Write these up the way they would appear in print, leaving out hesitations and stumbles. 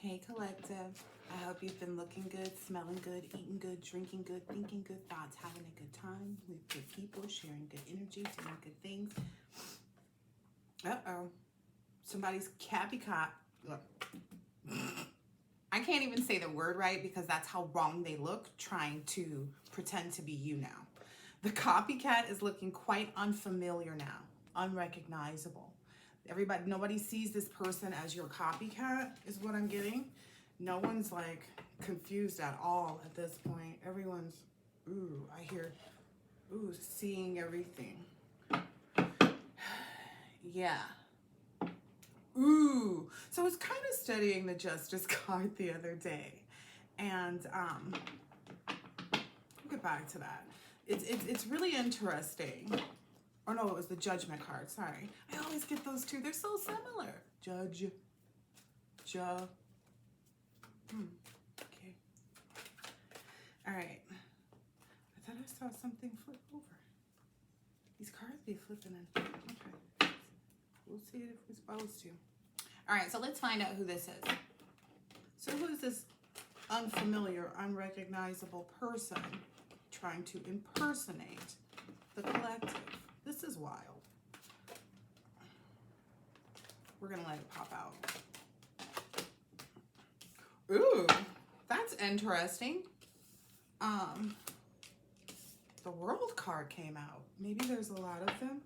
Hey collective, I hope you've been looking good, smelling good, eating good, drinking good, thinking good thoughts, having a good time with good people, sharing good energy, doing good things. Uh-oh, somebody's copycat. Look, I can't even say the word right because that's how wrong they look, trying to pretend to be you now. The copycat is looking quite unfamiliar now, unrecognizable. Nobody sees this person as your copycat is what I'm getting. No one's like confused at all at this point. Everyone's, ooh, I hear, ooh, seeing everything. Yeah. Ooh. So I was kind of studying the Justice card the other day. And we'll get back to that. It's really interesting. Or no, it was the Judgment card. Sorry. I always get those two. They're so similar. Okay. All right. I thought I saw something flip over. These cards be flipping in. Okay. We'll see if we're supposed to. All right, so let's find out who this is. So who is this unfamiliar, unrecognizable person trying to impersonate the collective? This is wild. We're gonna let it pop out. Ooh, that's interesting. The World card came out. Maybe there's a lot of them.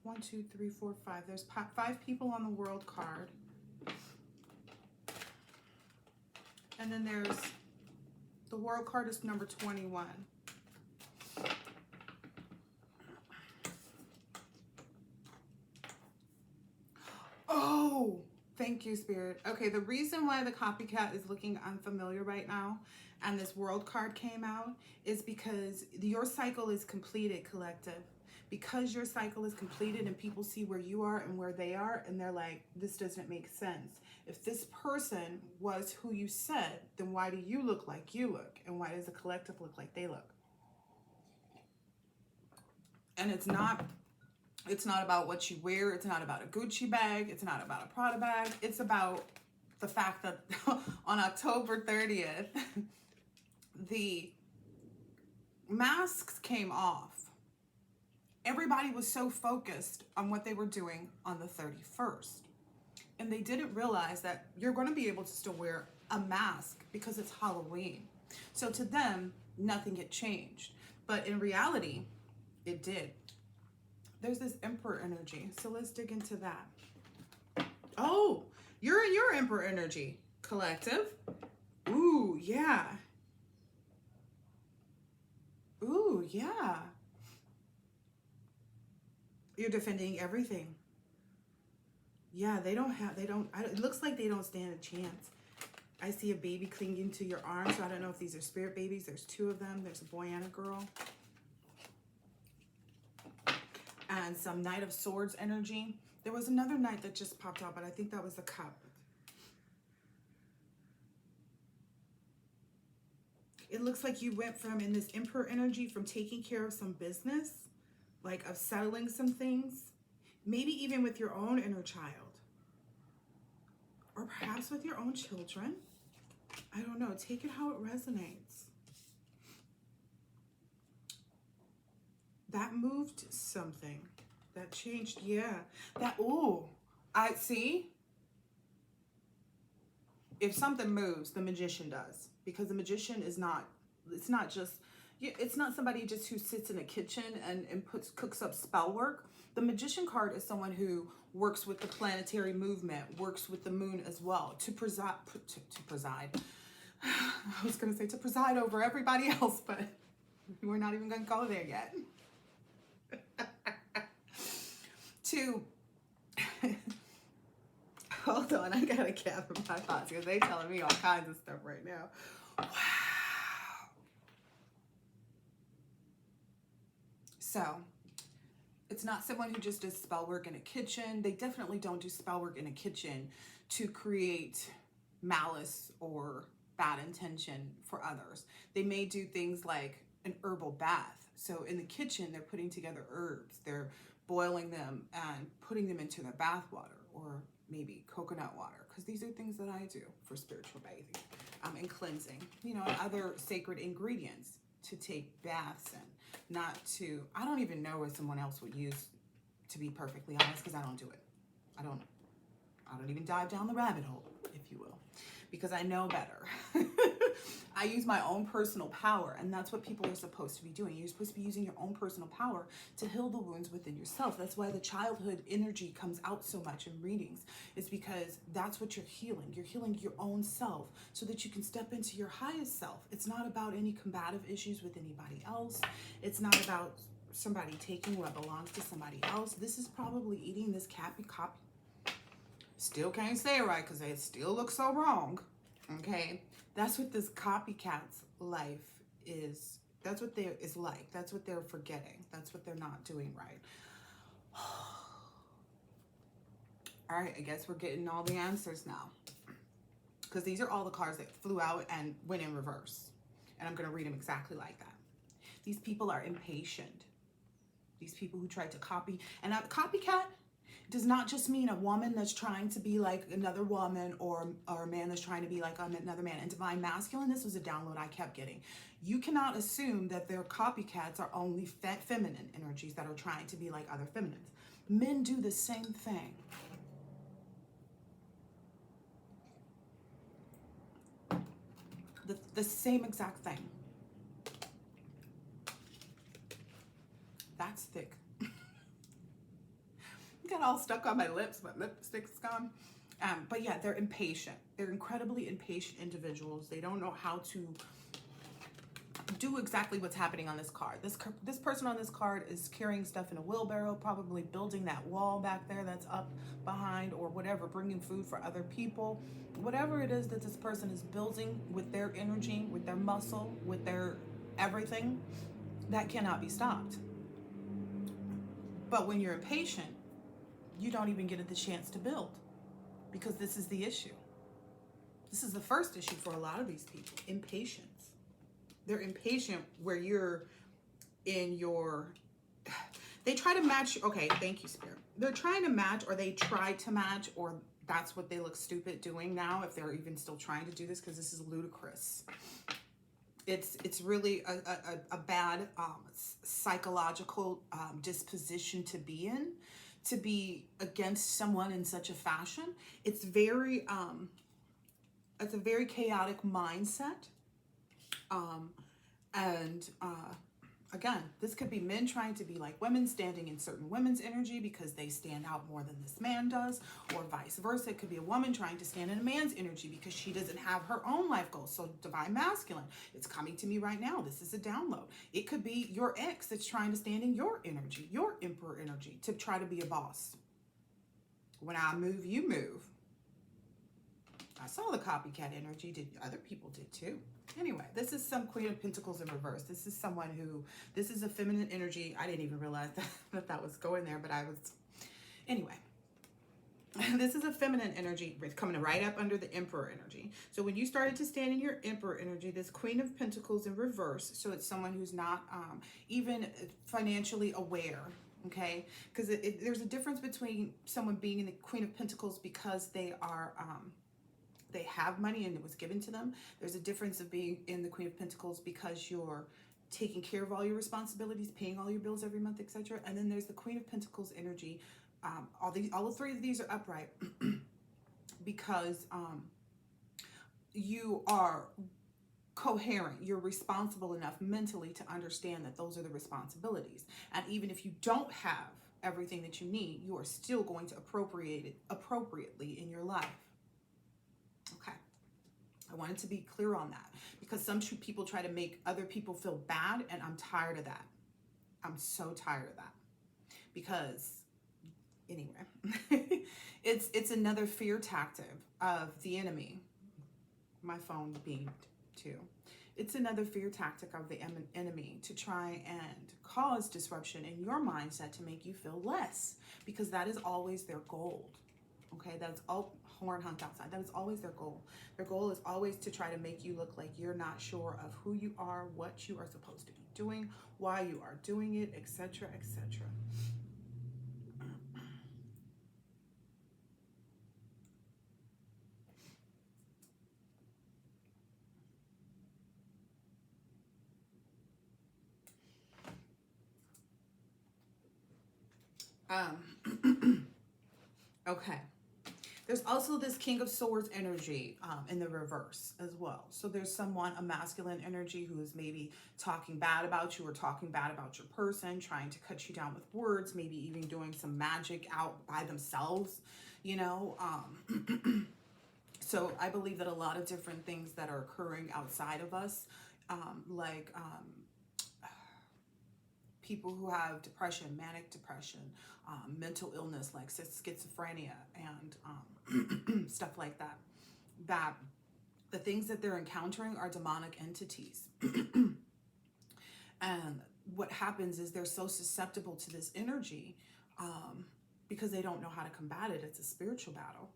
1, 2, 3, 4, 5. There's 5 people on the World card. And then there's the World card is number 21. Oh, thank you, Spirit. Okay, the reason why the copycat is looking unfamiliar right now and this World card came out is because your cycle is completed, collective. Because your cycle is completed and people see where you are and where they are and they're like, this doesn't make sense. If this person was who you said, then why do you look like you look? And why does the collective look like they look? And it's not about what you wear. It's not about a Gucci bag. It's not about a Prada bag. It's about the fact that on October 30th, the masks came off. Everybody was so focused on what they were doing on the 31st. And they didn't realize that you're going to be able to still wear a mask because it's Halloween. So to them, nothing had changed. But in reality, it did. There's this Emperor energy. So let's dig into that. Oh, you're in your Emperor energy, collective. Ooh, yeah. Ooh, yeah. You're defending everything. Yeah, it looks like they don't stand a chance. I see a baby clinging to your arm, so I don't know if these are spirit babies. There's 2 of them. There's a boy and a girl. And some Knight of Swords energy. There was another knight that just popped out, but I think that was the Cup. It looks like you went from, in this Emperor energy, from taking care of some business, like of settling some things, maybe even with your own inner child, or perhaps with your own children. I don't know. Take it how it resonates. That moved something. That changed. Yeah. That, ooh. I see. If something moves, the magician does. Because the magician is not, it's not somebody just who sits in a kitchen and cooks up spell work. The magician card is someone who works with the planetary movement, works with the moon as well, to preside. I was going to say to preside over everybody else, but we're not even going to go there yet. Hold on, I got to gather my thoughts because they're telling me all kinds of stuff right now. Wow. So, it's not someone who just does spell work in a kitchen. They definitely don't do spell work in a kitchen to create malice or bad intention for others. They may do things like an herbal bath. So in the kitchen, they're putting together herbs. They're boiling them and putting them into their bath water, or maybe coconut water, because these are things that I do for spiritual bathing and cleansing, you know, and other sacred ingredients to take baths in, not to, I don't even know what someone else would use, to be perfectly honest, because I don't do it. I don't even dive down the rabbit hole, if you will, because I know better. I use my own personal power, and that's what people are supposed to be doing. You're supposed to be using your own personal power to heal the wounds within yourself. That's why the childhood energy comes out so much in readings. It's because that's what you're healing. You're healing your own self so that you can step into your highest self. It's not about any combative issues with anybody else. It's not about somebody taking what belongs to somebody else. This is probably eating this copy. Still can't say it right because it still looks so wrong. Okay, that's what this copycat's life is. That's what they is like. That's what they're forgetting. That's what they're not doing right. All right, I guess we're getting all the answers now, because these are all the cards that flew out and went in reverse, and I'm going to read them exactly like that. These people are impatient. These people who tried to copy, and a copycat does not just mean a woman that's trying to be like another woman, or a man that's trying to be like another man. And Divine Masculine, this was a download I kept getting. You cannot assume that their copycats are only feminine energies that are trying to be like other feminines. Men do the same thing. The same exact thing. That's thick. Got all stuck on my lips, my lipstick's gone. But yeah, they're impatient. They're incredibly impatient individuals. They don't know how to do exactly what's happening on this card. This person on this card is carrying stuff in a wheelbarrow, probably building that wall back there that's up behind, or whatever, bringing food for other people. Whatever it is that this person is building with their energy, with their muscle, with their everything, that cannot be stopped. But when you're impatient, you don't even get the chance to build, because this is the issue. This is the first issue for a lot of these people, impatience. They're impatient where you're in your, they try to match, okay, thank you, Spirit. They're trying to match, or they try to match, or that's what they look stupid doing now, if they're even still trying to do this, because this is ludicrous. It's really a bad psychological disposition to be in, to be against someone in such a fashion. It's a very chaotic mindset. Again, this could be men trying to be like women, standing in certain women's energy because they stand out more than this man does, or vice versa. It could be a woman trying to stand in a man's energy because she doesn't have her own life goals. So Divine Masculine, it's coming to me right now. This is a download. It could be your ex that's trying to stand in your energy, your Emperor energy, to try to be a boss. When I move, you move. I saw the copycat energy. Other people did too. Anyway, this is some Queen of Pentacles in reverse. This is someone who, this is a feminine energy. I didn't even realize that was going there, but I was, anyway. This is a feminine energy. It's coming right up under the Emperor energy. So when you started to stand in your Emperor energy, this Queen of Pentacles in reverse, so it's someone who's not even financially aware, okay? Because there's a difference between someone being in the Queen of Pentacles because they are, they have money and it was given to them. There's a difference of being in the Queen of Pentacles because you're taking care of all your responsibilities, paying all your bills every month, etc. And then there's the Queen of Pentacles energy. All three of these are upright because you are coherent. You're responsible enough mentally to understand that those are the responsibilities. And even if you don't have everything that you need, you are still going to appropriate it appropriately in your life. Okay, I wanted to be clear on that because some people try to make other people feel bad, and I'm tired of that. I'm so tired of that because, anyway, it's another fear tactic of the enemy. My phone beeped too. It's another fear tactic of the enemy to try and cause disruption in your mindset to make you feel less, because that is always their goal. Okay, that's all. Horn hunt outside. That is always their goal. Their goal is always to try to make you look like you're not sure of who you are, what you are supposed to be doing, why you are doing it, etc., etc. Okay. There's also this King of Swords energy in the reverse as well. So there's someone, a masculine energy, who is maybe talking bad about you or talking bad about your person, trying to cut you down with words, maybe even doing some magic out by themselves, you know. So I believe that a lot of different things that are occurring outside of us, like people who have depression, manic depression, mental illness like schizophrenia and stuff like that, that the things that they're encountering are demonic entities. And what happens is they're so susceptible to this energy because they don't know how to combat it. It's a spiritual battle.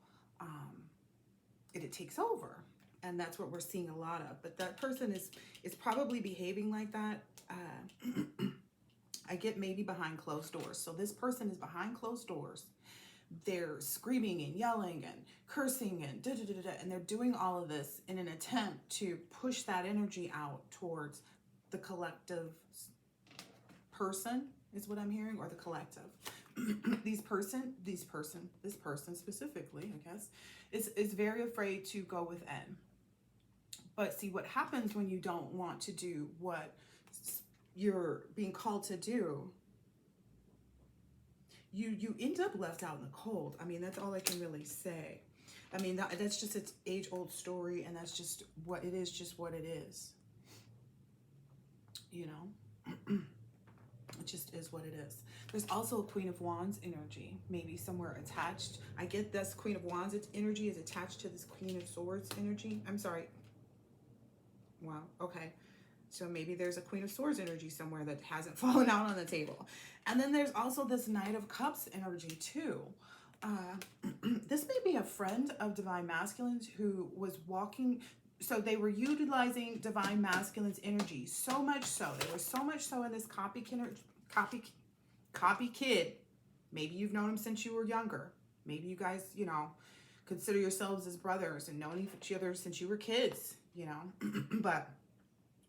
It takes over. And that's what we're seeing a lot of. But that person is probably behaving like that. I get maybe behind closed doors. So this person is behind closed doors. They're screaming and yelling and cursing and da-da-da-da-da, and they're doing all of this in an attempt to push that energy out towards the collective person, is what I'm hearing, or the collective. This person specifically, I guess, is very afraid to go within. But see, what happens when you don't want to do what you're being called to do, you end up left out in the cold. I mean, that's all I can really say. I mean, that's just its age-old story, and that's just what it is, you know. It just is what it is. There's also a Queen of Wands energy, maybe somewhere attached. I get this Queen of Wands energy is attached to this Queen of Swords energy. I'm sorry. Wow, okay. So maybe there's a Queen of Swords energy somewhere that hasn't fallen out on the table. And then there's also this Knight of Cups energy too. This may be a friend of Divine Masculines who was walking. So they were utilizing Divine Masculine's energy so much so. They were so much so in this copy kid. Maybe you've known him since you were younger. Maybe you guys, you know, consider yourselves as brothers and known each other since you were kids, you know. But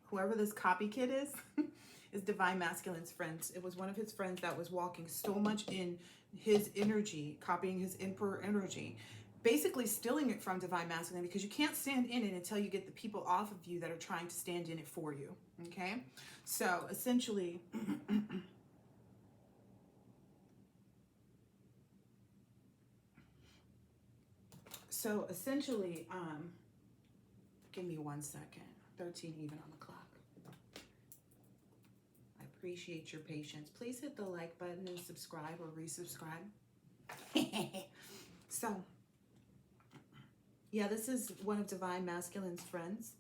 whoever this copy kid is Divine Masculine's friends. It was one of his friends that was walking so much in his energy, copying his Emperor energy, basically stealing it from Divine Masculine, because you can't stand in it until you get the people off of you that are trying to stand in it for you. Okay? So essentially, give me 1 second. 13 even on the clock. I appreciate your patience. Please hit the like button and subscribe or resubscribe. So, yeah, this is one of Divine Masculine's friends.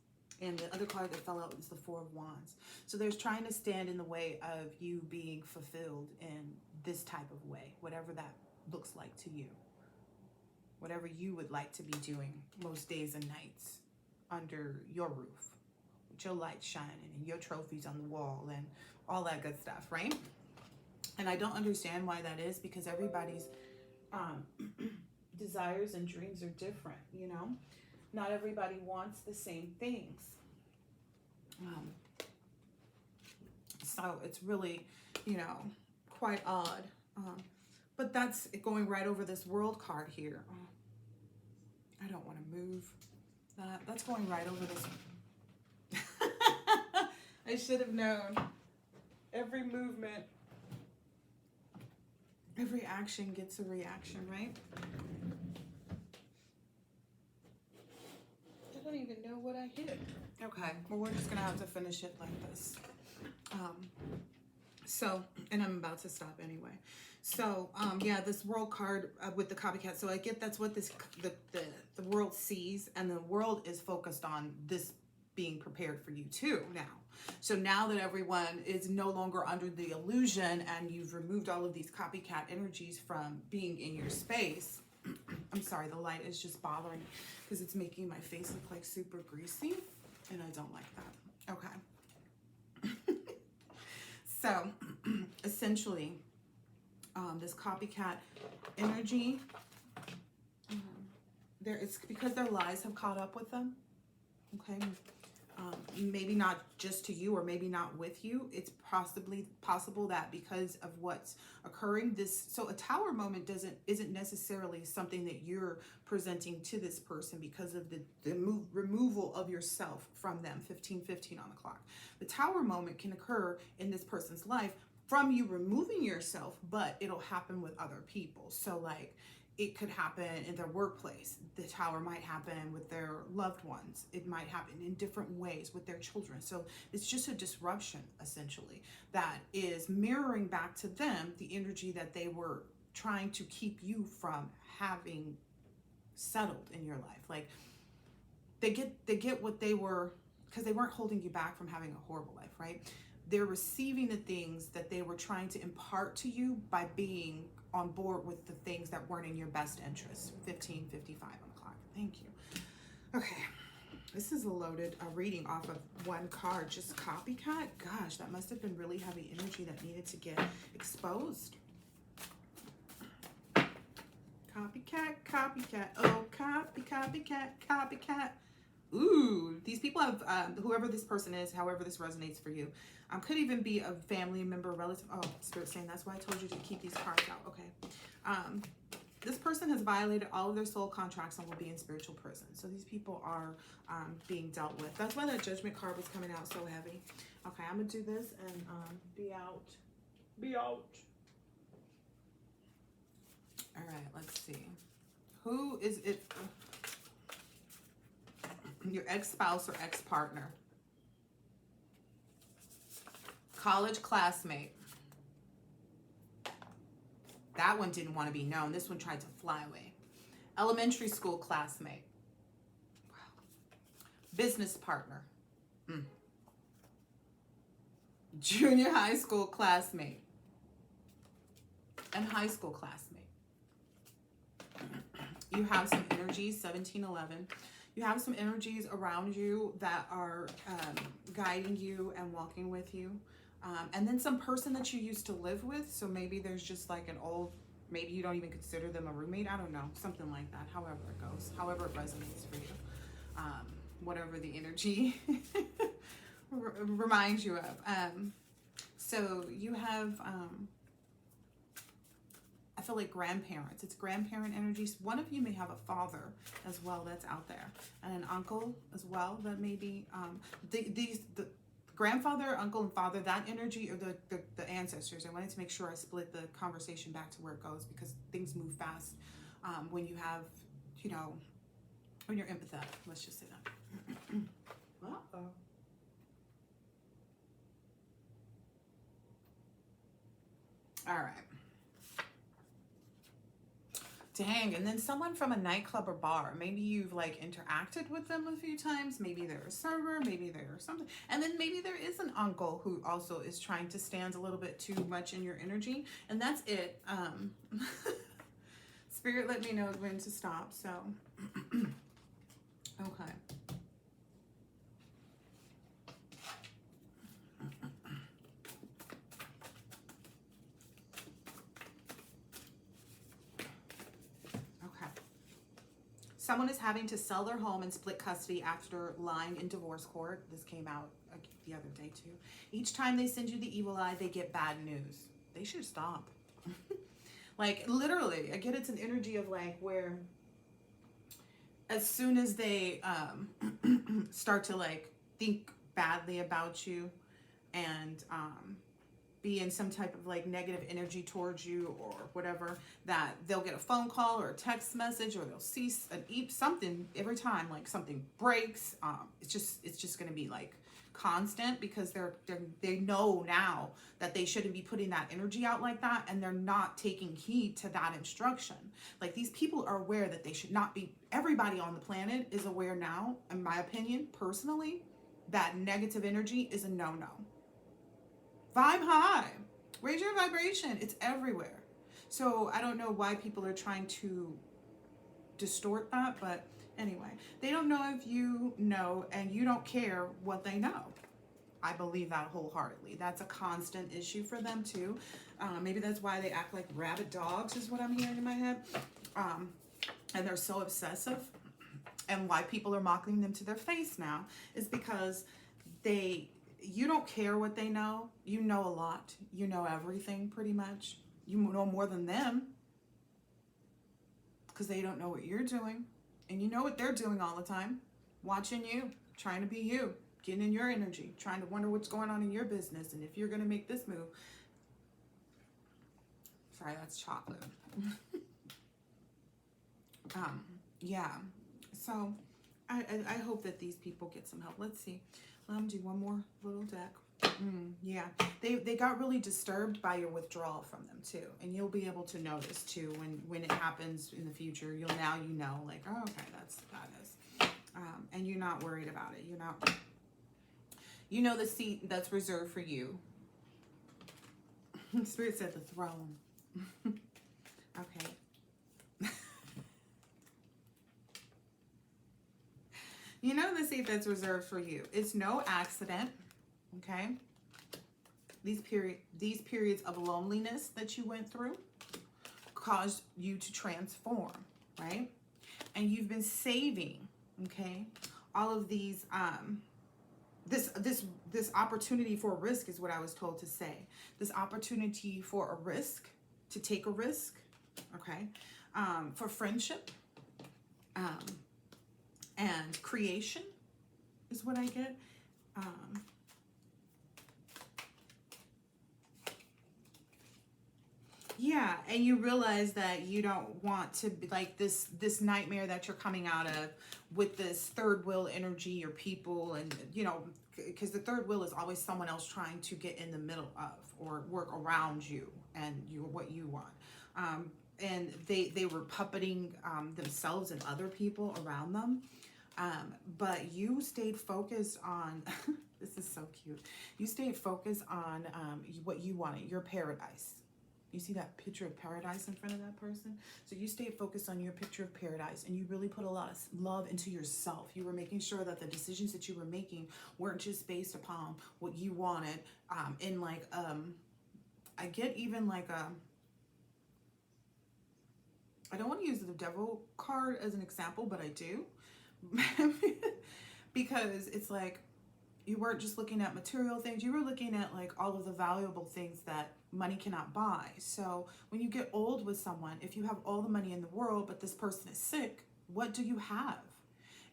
And the other card that fell out was the Four of Wands. So there's trying to stand in the way of you being fulfilled in this type of way, whatever that looks like to you. Whatever you would like to be doing most days and nights under your roof, with your light shining and your trophies on the wall and all that good stuff, right? And I don't understand why that is, because everybody's desires and dreams are different, you know? Not everybody wants the same things. So it's really, you know, quite odd. But that's going right over this World card here. I don't want to move that. That's going right over this. I should have known. Every movement, every action gets a reaction, right? I don't even know what I hit. Okay, well, we're just gonna have to finish it like this. And I'm about to stop anyway. So, yeah, this World card with the copycat. So I get that's what the world sees, and the world is focused on this being prepared for you too now. So now that everyone is no longer under the illusion and you've removed all of these copycat energies from being in your space, I'm sorry, the light is just bothering me because it's making my face look like super greasy, and I don't like that. Okay. So essentially, this copycat energy, it's because their lies have caught up with them. Okay. maybe not just to you or maybe not with you. It's possible that because of what's occurring, so a tower moment isn't necessarily something that you're presenting to this person because of the removal of yourself from them. 15:15 on the clock. The tower moment can occur in this person's life from you removing yourself, but it'll happen with other people. So like, it could happen in their workplace. The tower might happen with their loved ones. It might happen in different ways with their children. So it's just a disruption, essentially, that is mirroring back to them the energy that they were trying to keep you from having settled in your life. Like, they get what they were, because they weren't holding you back from having a horrible life, right? They're receiving the things that they were trying to impart to you by being on board with the things that weren't in your best interest. 15:55 on the clock. Thank you. Okay, this is a loaded reading off of one card. Just copycat. Gosh, that must have been really heavy energy that needed to get exposed. Copycat, copycat. Oh, copycat, copycat. Ooh, these people have, whoever this person is, however this resonates for you, could even be a family member, relative. Oh, Spirit saying that's why I told you to keep these cards out. Okay. This person has violated all of their soul contracts and will be in spiritual prison. So these people are being dealt with. That's why that Judgment card was coming out so heavy. Okay, I'm going to do this and be out. Be out. All right, let's see. Who is it? Your ex-spouse or ex-partner. College classmate. That one didn't want to be known. This one tried to fly away. Elementary school classmate. Wow. Business partner. Junior high school classmate. And high school classmate. You have some energies, 1711. You have some energies around you that are guiding you and walking with you. And then some person that you used to live with. So maybe there's just like an old, maybe you don't even consider them a roommate. I don't know. Something like that. However it goes. However it resonates for you. Whatever the energy reminds you of. So you have... I feel like grandparents. It's grandparent energies. One of you may have a father as well that's out there, and an uncle as well that may be the grandfather, uncle, and father. That energy, or the ancestors. I wanted to make sure I split the conversation back to where it goes, because things move fast when you have, you know, when you're empathetic. Let's just say that. Uh-oh. All right. Dang, and then someone from a nightclub or bar. Maybe you've like interacted with them a few times. Maybe they're a server, maybe they're something. And then maybe there is an uncle who also is trying to stand a little bit too much in your energy. And that's it. Spirit let me know when to stop. So, okay. Someone is having to sell their home and split custody after lying in divorce court. This came out the other day too. Each time they send you the evil eye, they get bad news. They should stop. Like, literally, I get it's an energy of like where as soon as they start to like think badly about you and be in some type of like negative energy towards you or whatever, that they'll get a phone call or a text message, or they'll see something every time, like something breaks. It's just going to be like constant, because they know now that they shouldn't be putting that energy out like that, and they're not taking heed to that instruction. Like, these people are aware that they should not be. Everybody on the planet is aware now, in my opinion, personally, that negative energy is a no-no. Vibe high. Raise your vibration. It's everywhere. So I don't know why people are trying to distort that, but anyway, they don't know if you know, and you don't care what they know. I believe that wholeheartedly. That's a constant issue for them too. Maybe that's why they act like rabid dogs, is what I'm hearing in my head. And they're so obsessive. And why people are mocking them to their face now is because you don't care what they know. You know a lot. You know everything pretty much. You know more than them because they don't know what you're doing. And you know what they're doing all the time. Watching you, trying to be you, getting in your energy, trying to wonder what's going on in your business and if you're going to make this move. Sorry, that's chocolate. Yeah. So I hope that these people get some help. Let's see. Let me do one more little deck. Yeah, they got really disturbed by your withdrawal from them too, and you'll be able to notice too when it happens in the future. You know like, oh, okay, that is, and you're not worried about it. You're not. You know the seat that's reserved for you. Spirit said the throne. Okay. You know the seat that's reserved for you. It's no accident. Okay, these periods of loneliness that you went through caused you to transform, right? And you've been saving, okay, all of these this opportunity for a risk is what I was told to say. This opportunity for a risk, to take a risk, okay, for friendship, and creation is what I get. Yeah, and you realize that you don't want to be like this nightmare that you're coming out of with this third wheel energy or people, and you know, because the third wheel is always someone else trying to get in the middle of or work around you and what you want. And they were puppeting themselves and other people around them. But you stayed focused on, this is so cute. You stayed focused on what you wanted, your paradise. You see that picture of paradise in front of that person? So you stayed focused on your picture of paradise, and you really put a lot of love into yourself. You were making sure that the decisions that you were making weren't just based upon what you wanted. In like, I get even like I don't want to use the devil card as an example, but I do. Because it's like, you weren't just looking at material things, you were looking at like all of the valuable things that money cannot buy. So when you get old with someone, if you have all the money in the world, but this person is sick, what do you have?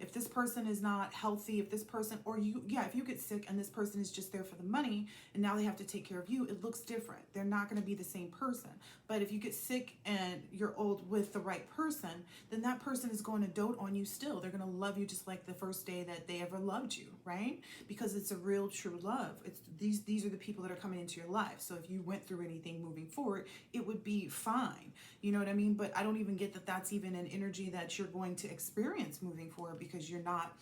If this person is not healthy, if this person, or if you get sick and this person is just there for the money and now they have to take care of you, it looks different. They're not going to be the same person. But if you get sick and you're old with the right person, then that person is going to dote on you still. They're going to love you just like the first day that they ever loved you, right? Because it's a real, true love. It's these are the people that are coming into your life. So if you went through anything moving forward, it would be fine. You know what I mean? But I don't even get that that's even an energy that you're going to experience moving forward, because you're not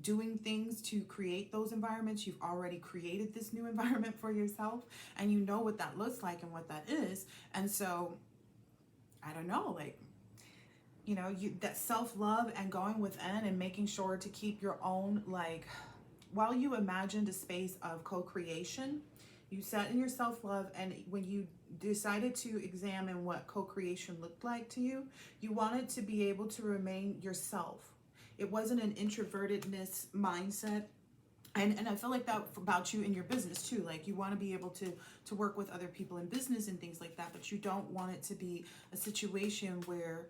doing things to create those environments. You've already created this new environment for yourself, and you know what that looks like and what that is. And so I don't know, like, you know, that self-love and going within and making sure to keep your own, like, while you imagined a space of co-creation, you sat in your self-love, and when you decided to examine what co-creation looked like to you, you wanted to be able to remain yourself. It wasn't an introvertedness mindset. And I feel like that about you in your business too. Like, you want to be able to work with other people in business and things like that, but you don't want it to be a situation where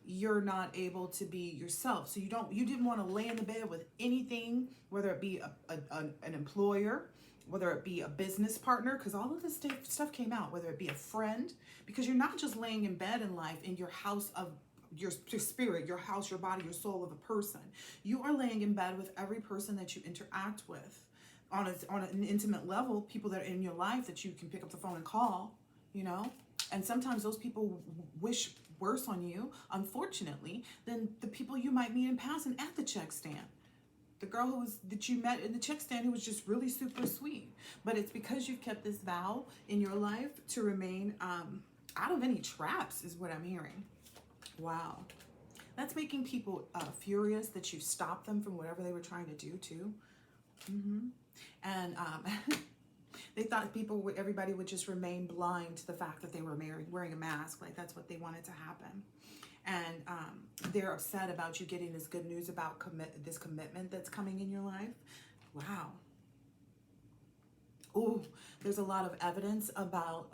you're not able to be yourself. So you didn't want to lay in the bed with anything, whether it be an employer, whether it be a business partner, because all of this stuff came out, whether it be a friend, because you're not just laying in bed in life in your house of your spirit, your house, your body, your soul of a person. You are laying in bed with every person that you interact with on an intimate level, people that are in your life that you can pick up the phone and call, you know? And sometimes those people wish worse on you, unfortunately, than the people you might meet in passing at the check stand. The girl that you met in the check stand who was just really super sweet. But it's because you've kept this vow in your life to remain out of any traps, is what I'm hearing. Wow. That's making people furious that you stopped them from whatever they were trying to do too. And they thought everybody would just remain blind to the fact that they were wearing a mask. Like, that's what they wanted to happen. and they're upset about you getting this good news about this commitment that's coming in your life. Wow. Ooh, there's a lot of evidence about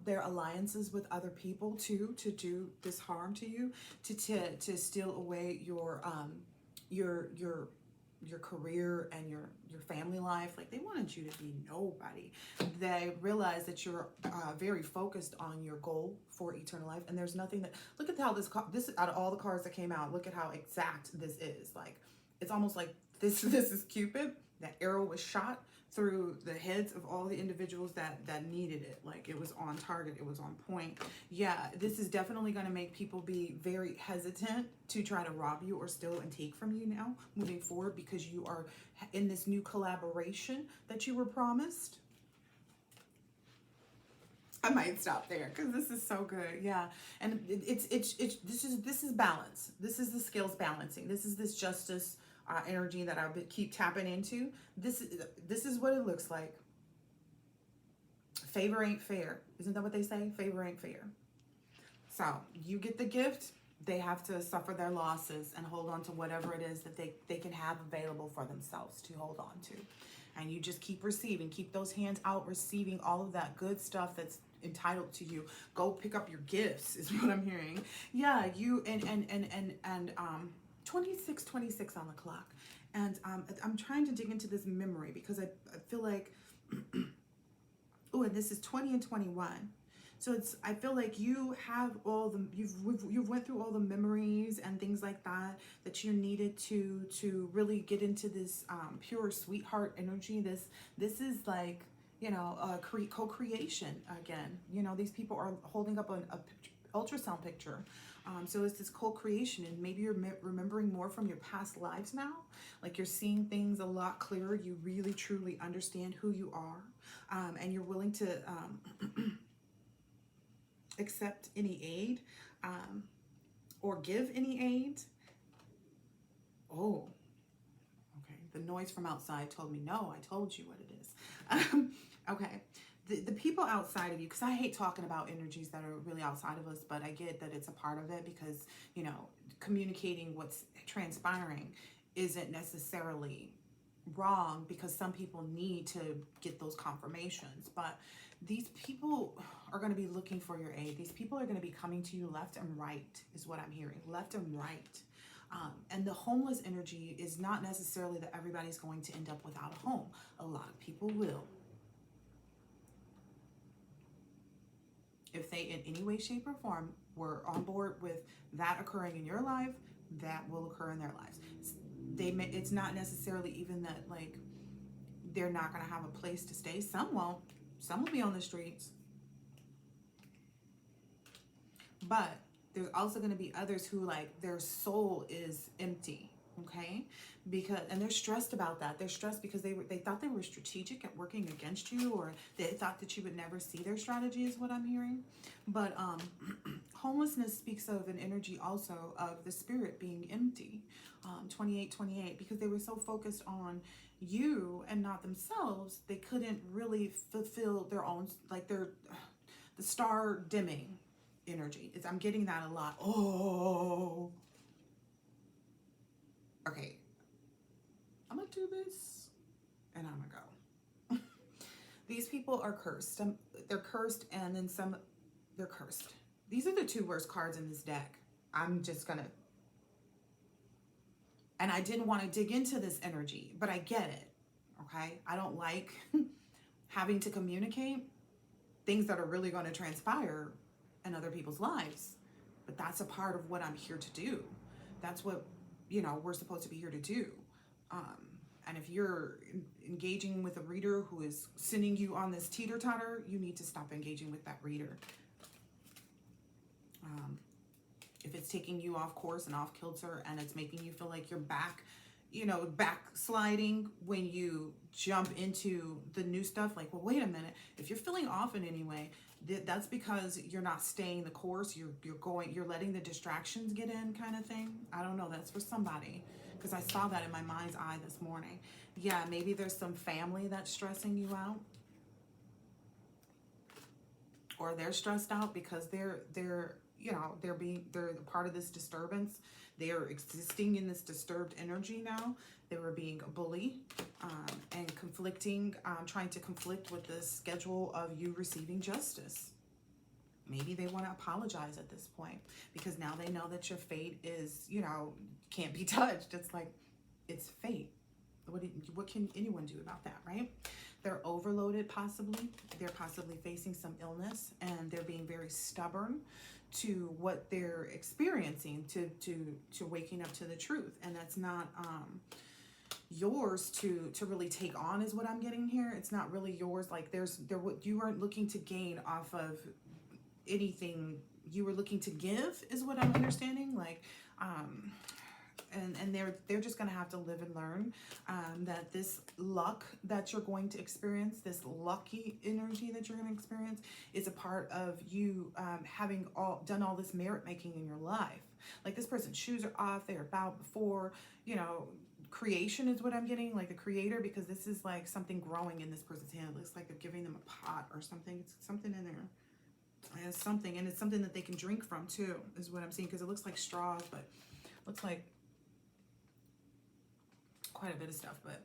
their alliances with other people too, to do this harm to you, to steal away your career and your family life. Like, they wanted you to be nobody. They realize that you're very focused on your goal for eternal life, and there's nothing that, look at how this out of all the cards that came out, look at how exact this is. Like, it's almost like this is Cupid. That arrow was shot through the heads of all the individuals that needed it. Like, it was on target, it was on point. Yeah, this is definitely going to make people be very hesitant to try to rob you or steal and take from you now moving forward, because you are in this new collaboration that you were promised. I might stop there because this is so good. Yeah, and this is balance. This is the scales balancing. This is this justice energy that I keep tapping into. This is what it looks like. Favor ain't fair. Isn't that what they say? Favor ain't fair. So you get the gift. They have to suffer their losses and hold on to whatever it is that they can have available for themselves to hold on to. And you just keep receiving. Keep those hands out, receiving all of that good stuff that's entitled to you. Go pick up your gifts is what I'm hearing. Yeah, you and 26 on the clock. And I'm trying to dig into this memory because I feel like, oh, and this is 20 and 21. So I feel like you have all the, you've went through all the memories and things like that you needed to really get into this pure sweetheart energy. This is like, you know, co-creation again. You know, these people are holding up a ultrasound picture. So it's this co-creation, and maybe you're remembering more from your past lives now. Like, you're seeing things a lot clearer. You really, truly understand who you are, and you're willing to accept any aid or give any aid. Oh, okay. The noise from outside told me, no, I told you what it is. Okay. The people outside of you, because I hate talking about energies that are really outside of us, but I get that it's a part of it, because, you know, communicating what's transpiring isn't necessarily wrong, because some people need to get those confirmations. But these people are going to be looking for your aid. These people are going to be coming to you left and right, is what I'm hearing. Left and right. And the homeless energy is not necessarily that everybody's going to end up without a home. A lot of people will. If they in any way, shape, or form were on board with that occurring in your life, that will occur in their lives. It's not necessarily even that, like, they're not going to have a place to stay. Some won't. Some will be on the streets. But there's also going to be others who, like, their soul is empty. Okay, and they're stressed about that. They're stressed because they thought they were strategic at working against you, or they thought that you would never see their strategy, is what I'm hearing. But homelessness speaks of an energy also of the spirit being empty. 28, because they were so focused on you and not themselves, they couldn't really fulfill their own, like, the star dimming energy. I'm getting that a lot. Oh. Okay, I'm gonna do this and I'm gonna go. These people are cursed. They're cursed, and then they're cursed. These are the two worst cards in this deck. I'm just gonna, and I didn't want to dig into this energy, but I get it, okay? I don't like having to communicate things that are really going to transpire in other people's lives, but that's a part of what I'm here to do. That's what, you know, we're supposed to be here to do. And if you're engaging with a reader who is sending you on this teeter-totter, you need to stop engaging with that reader. If it's taking you off course and off kilter, and it's making you feel like you're backsliding when you jump into the new stuff, like, well, wait a minute. If you're feeling off in any way, that's because you're not staying the course. You're letting the distractions get in, kind of thing. I don't know. That's for somebody, because I saw that in my mind's eye this morning. Yeah, maybe there's some family that's stressing you out, or they're stressed out because they're you know, they're a part of this disturbance. They're existing in this disturbed energy now. They were being a bully, and conflicting, trying to conflict with the schedule of you receiving justice. Maybe they want to apologize at this point because now they know that your fate is, you know, can't be touched. It's like, it's fate. What can anyone do about that, right? They're overloaded possibly. They're possibly facing some illness, and they're being very stubborn to what they're experiencing, to waking up to the truth. And that's not yours to really take on, is what I'm getting here. It's not really yours. Like you weren't looking to gain off of anything. You were looking to give, is what I'm understanding. Like and they're just going to have to live and learn that this luck that you're going to experience, this lucky energy that you're going to experience, is a part of you having done all this merit making in your life. Like, this person's shoes are off, they're bowed before, you know, creation is what I'm getting, like the creator, because this is like something growing in this person's hand. It looks like they're giving them a pot or something. It's something in there. It's something, and it's something that they can drink from too, is what I'm seeing, because it looks like straws, but looks like quite a bit of stuff. But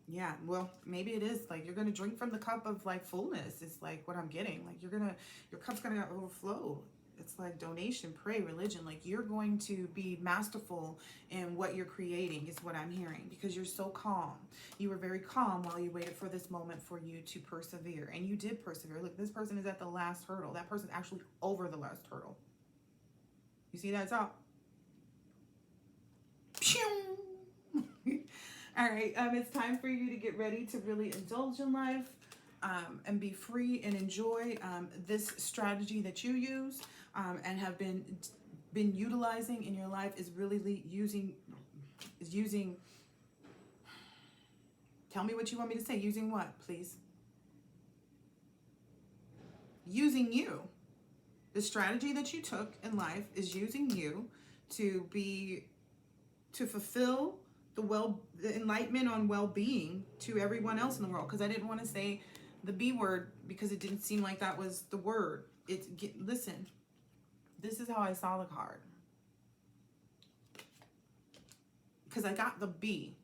yeah, well, maybe it is like you're gonna drink from the cup of like fullness. It's like what I'm getting. Like your cup's gonna overflow. It's like donation, pray, religion. Like, you're going to be masterful in what you're creating, is what I'm hearing, because you're so calm. You were very calm while you waited for this moment for you to persevere, and you did persevere. Look, this person is at the last hurdle. That person's actually over the last hurdle. You see that top? All right, it's time for you to get ready to really indulge in life, and be free and enjoy this strategy that you use and have been utilizing in your life. Is really using. Tell me what you want me to say. Using what, please? Using you. The strategy that you took in life is using you to fulfill the enlightenment on well-being to everyone else in the world. Because I didn't want to say the B word because it didn't seem like that was the word. Listen, this is how I saw the card, because I got the B.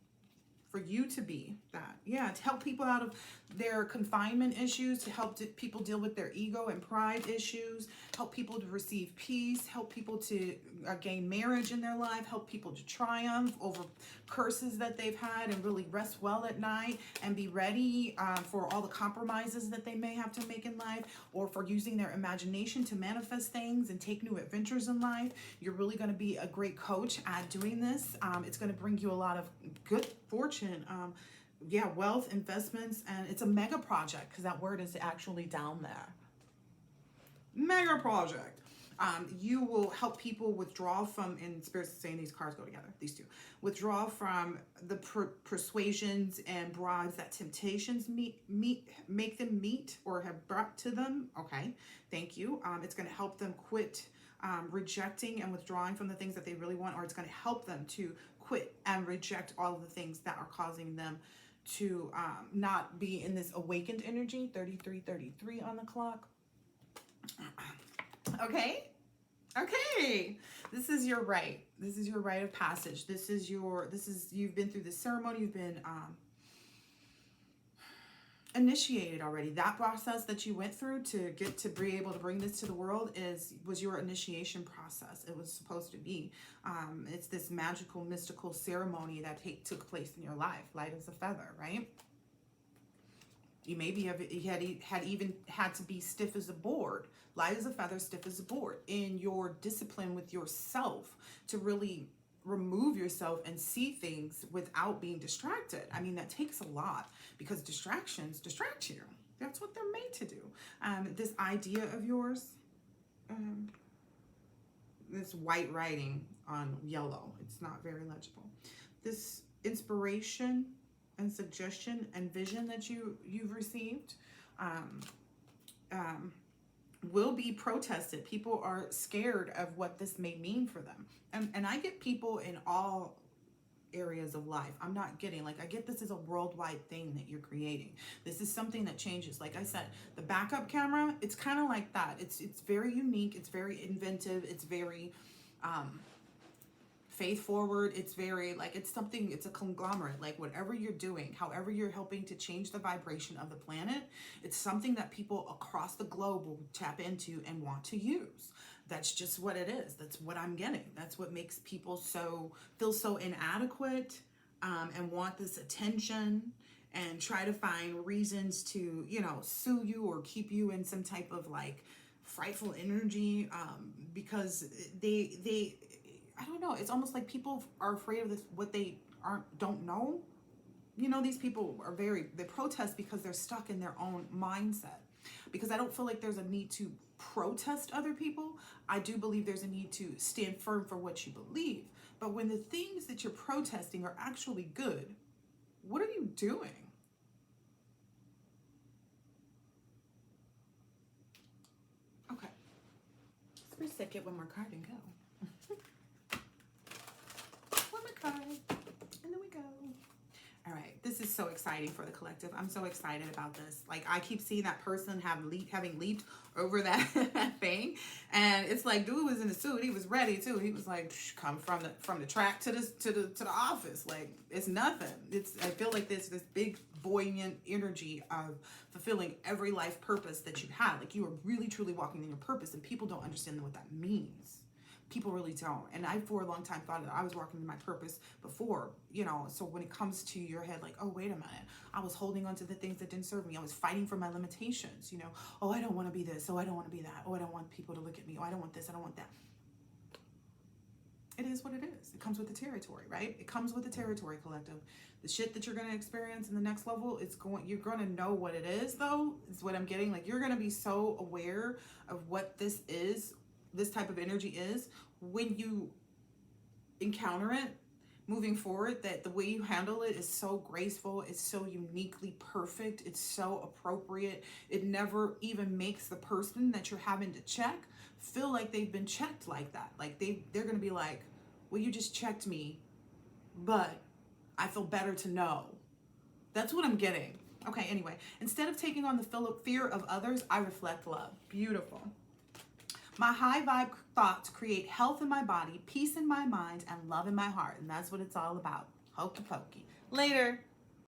For you to be that, yeah, to help people out of their confinement issues, to help people deal with their ego and pride issues, help people to receive peace, help people to gain marriage in their life, help people to triumph over curses that they've had and really rest well at night and be ready for all the compromises that they may have to make in life, or for using their imagination to manifest things and take new adventures in life. You're really going to be a great coach at doing this. It's going to bring you a lot of good fortune, wealth, investments, and it's a mega project, because that word is actually down there. Mega project. You will help people withdraw from, and Spirit's saying these cards go together, these two, withdraw from the persuasions and bribes that temptations make them meet or have brought to them. Okay, thank you. It's going to help them quit rejecting and withdrawing from the things that they really want, or it's going to help them to quit and reject all of the things that are causing them to not be in this awakened energy. 33:33 on the clock. Okay. This is your right. This is your rite of passage. You've been through this ceremony. You've been initiated already. That process that you went through to get to be able to bring this to the world was your initiation process. It was supposed to be. It's this magical, mystical ceremony that took place in your life. Light as a feather, right? You maybe had even had to be stiff as a board. Light as a feather, stiff as a board. In your discipline with yourself to really remove yourself and see things without being distracted. I mean, that takes a lot, because distractions distract you. That's what they're made to do. This idea of yours, this white writing on yellow, it's not very legible. This inspiration and suggestion and vision that you've received will be protested. People are scared of what this may mean for them. And I get people in all areas of life. I'm not getting, like, I get this is a worldwide thing that you're creating. This is something that changes. Like I said, the backup camera, it's kind of like that. It's very unique. It's very inventive. It's very faith forward. It's very, like, it's something, it's a conglomerate. Like, whatever you're doing, however you're helping to change the vibration of the planet, it's something that people across the globe will tap into and want to use. That's just what it is. That's what I'm getting. That's what makes people feel so inadequate, and want this attention and try to find reasons to, sue you or keep you in some type of, like, frightful energy, because they I don't know. It's almost like people are afraid of this, what they don't know. These people they protest because they're stuck in their own mindset. Because I don't feel like there's a need to protest other people. I do believe there's a need to stand firm for what you believe. But when the things that you're protesting are actually good, what are you doing? Okay. Let's reset, get one more card and go. One more card, and then we go. All right, this is so exciting for the collective. I'm so excited about this. Like, I keep seeing that person having leaped over that thing, and it's like, dude was in the suit. He was ready too. He was like, come from the track to the office. Like, it's nothing. I feel like this big buoyant energy of fulfilling every life purpose that you have. Like, you are really truly walking in your purpose, and people don't understand what that means. People really don't. And I, for a long time, thought that I was walking in my purpose before, so when it comes to your head, like, oh, wait a minute, I was holding on to the things that didn't serve me. I was fighting for my limitations, oh, I don't want to be this. Oh, I don't want to be that. Oh, I don't want people to look at me. Oh, I don't want this. I don't want that. It is what it is. It comes with the territory, right? It comes with the territory, collective. The shit that you're going to experience in the next level, you're going to know what it is, though, is what I'm getting. Like, you're going to be so aware of what this type of energy is when you encounter it moving forward, that the way you handle it is so graceful, it's so uniquely perfect, it's so appropriate. It never even makes the person that you're having to check feel like they've been checked like that. Like, they're going to be like, well, you just checked me, but I feel better to know. That's what I'm getting. Okay, anyway, instead of taking on the fear of others, I reflect love. Beautiful. My high vibe thoughts create health in my body, peace in my mind, and love in my heart. And that's what it's all about. Hokey pokey. Later.